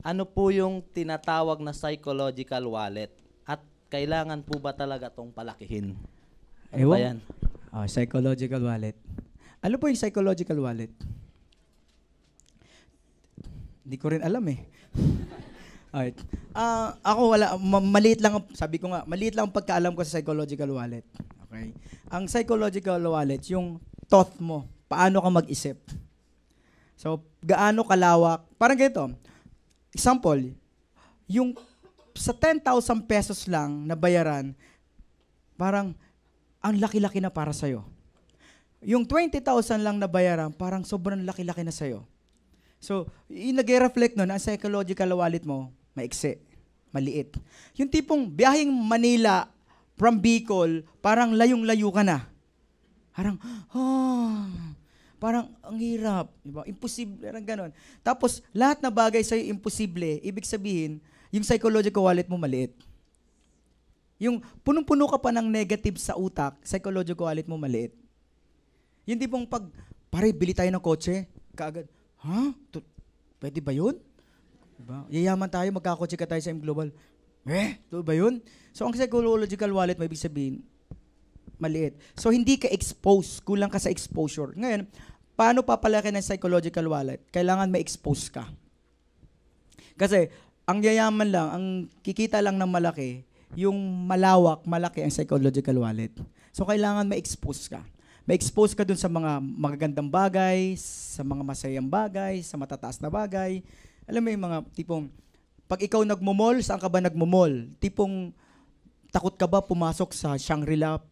ano po yung tinatawag na psychological wallet? At kailangan po ba talaga tong palakihin? Ano ba yan? Psychological wallet. Ano po yung psychological wallet? Hindi ko rin alam eh. Alright. Ako maliit lang, sabi ko nga, maliit lang ang pagkaalam ko sa psychological wallet. Okay? Ang psychological wallet, yung thought mo, paano ka mag-isip. So, gaano kalawak, parang ganito, example, yung sa 10,000 pesos lang na bayaran, parang ang laki-laki na para sa'yo. Yung 20,000 lang na bayaran, parang sobrang laki-laki na sa'yo. So, nag-reflect nun, ang psychological wallet mo, maiksi, maliit. Yung tipong biyaheng Manila from Bicol, parang layong-layo ka na. Parang ang hirap. Diba? Imposible, parang ganon. Tapos, lahat na bagay sa'yo imposible, ibig sabihin, yung psychological wallet mo maliit. Yung punong-puno ka pa ng negative sa utak, psychological wallet mo maliit. Yung tipong pare, bili tayo ng kotse, kaagad, pwede ba yun? Diba? Yayaman tayo, magkakotse ka tayo sa M Global. Ito ba yun? So, ang psychological wallet mo, ibig sabihin, maliit. So, hindi ka exposed. Kulang ka sa exposure. Ngayon, paano papalaki ng psychological wallet? Kailangan ma-expose ka. Kasi, ang yayaman lang, ang kikita lang ng malaki, yung malawak, malaki ang psychological wallet. So, kailangan ma-expose ka. Ma-expose ka dun sa mga magagandang bagay, sa mga masayang bagay, sa matataas na bagay. Alam mo yung mga tipong, pag ikaw nagmumol, saan ka ba nagmumol? Tipong, takot ka ba pumasok sa Shangri-La?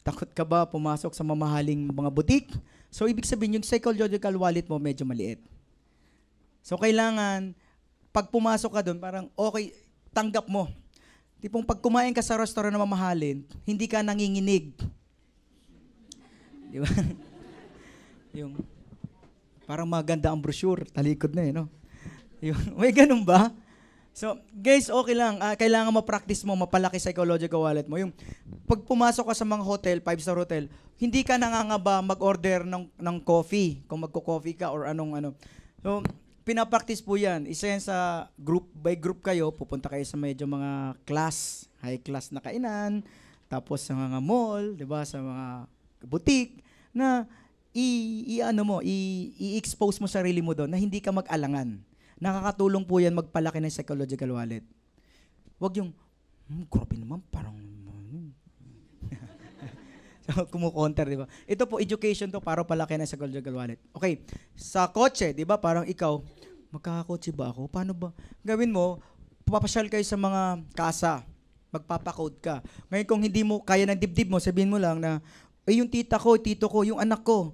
Takot ka ba pumasok sa mamahaling mga butik? So, ibig sabihin, yung psychological wallet mo medyo maliit. So, kailangan, pag pumasok ka doon, parang okay, tanggap mo. Tipong pag kumain ka sa restaurant na mamahalin, hindi ka nanginginig. Di ba? Yung, parang maganda ang brochure, talikod na no? Yung, may ganun ba? So, guys, okay lang. Kailangan ma-practice mo, mapalaki psychological wallet mo. Yung, pag pumasok ka sa mga hotel, 5-star hotel, hindi ka nangangaba mag-order ng coffee, kung magko-coffee ka or anong ano. So, pinapractice po yan. Isa yan sa group by group kayo, pupunta kayo sa medyo mga class, high class na kainan, tapos sa mga mall, di ba, sa mga boutique, na i-expose mo sarili mo doon na hindi ka mag-alangan. Nakakatulong po yan magpalaki ng psychological wallet. Huwag yung, grabe naman, parang, so, kumukonter, di ba? Ito po, education to para palaki ng psychological wallet. Okay, sa kotse, di ba, parang ikaw, magkakakotse ba ako? Paano ba? Gawin mo, papasyal kayo sa mga kasa, magpapakode ka. Ngayon, kung hindi mo kaya ng dibdib mo, sabihin mo lang na, yung tita ko, tito ko, yung anak ko,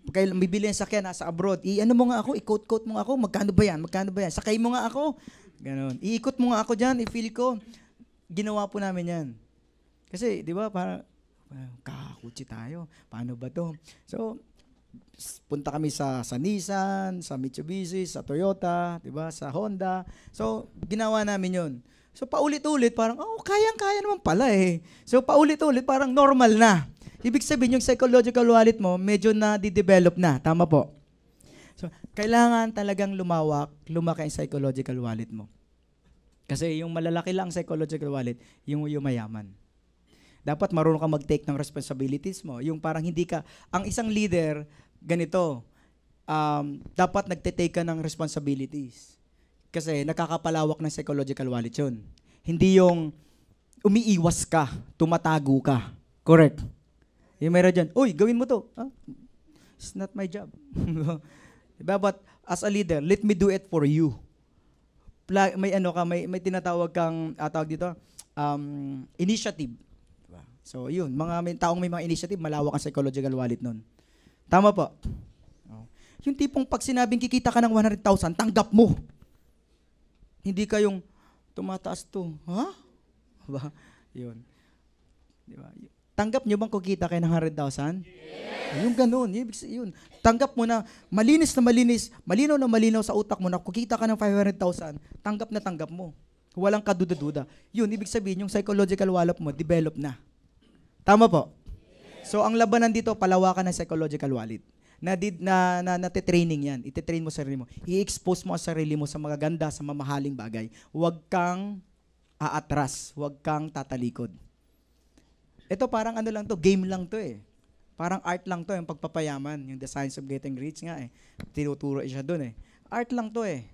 kaya bibili ang sakyan nasa abroad. Ano mo nga ako, i-quote-quote mo nga ako, magkano ba yan? Magkano ba yan? Sakay mo nga ako. Ganon. Iikot mo nga ako dyan, i-feel ko. Ginawa po namin yan. Kasi, di ba, parang, kakakutsi tayo. Paano ba to? So, punta kami sa Nissan, sa Mitsubishi, sa Toyota, di ba, sa Honda. So, ginawa namin yun. So, paulit-ulit, parang, kayang-kaya naman pala eh. So, paulit-ulit, parang normal na. Ibig sabihin, yung psychological wallet mo, medyo na-develop na. Tama po? So, kailangan talagang lumaki ang psychological wallet mo. Kasi yung malalaki lang psychological wallet, yung mayaman. Dapat marunong ka mag-take ng responsibilities mo. Yung parang hindi ka, ang isang leader, ganito, dapat nagte-take ka ng responsibilities. Kasi nakakapalawak ng psychological wallet yun. Hindi yung umiiwas ka, tumatago ka. Correct? Yung meron dyan, gawin mo to. It's not my job. Diba? But as a leader, let me do it for you. May tinatawag kang, tawag dito, initiative. Diba? So, yun. May taong may mga initiative, malawak ang psychological wallet nun. Tama po. Yung tipong pag sinabing kikita ka ng 100,000, tanggap mo. Hindi ka yung tumataas to. Diba? Yun. Diba? Tanggap nyo bang kukita kayo ng 100,000? Yes. Yung ganun. Yun. Tanggap mo na malinis, malinaw na malinaw sa utak mo na kukita ka ng 500,000, tanggap mo. Walang kaduda-duda. Yun, ibig sabihin, yung psychological wallet mo, develop na. Tama po? So, ang labanan dito, palawakan ng psychological wallet. natitraining yan. Ititrain mo sarili mo. I-expose mo ang sarili mo sa magaganda, sa mamahaling bagay. Huwag kang aatras. Huwag kang tatalikod. Ito parang ano lang to, game lang to eh. Parang art lang to, yung pagpapayaman. Yung The Science of Getting Rich nga eh. Tinuturo siya dun eh. Art lang to eh.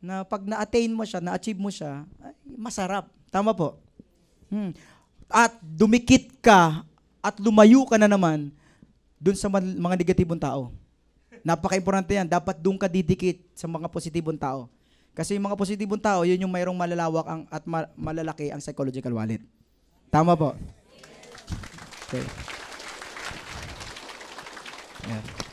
Na pag na-attain mo siya, na-achieve mo siya, ay, masarap. Tama po? At dumikit ka at lumayo ka na naman dun sa mga negatibong tao. Napaka-importante yan. Dapat dun ka didikit sa mga positibong tao. Kasi yung mga positibong tao, yun yung mayroong malalawak at malalaki ang psychological wallet. Tama po? Okay. Yeah.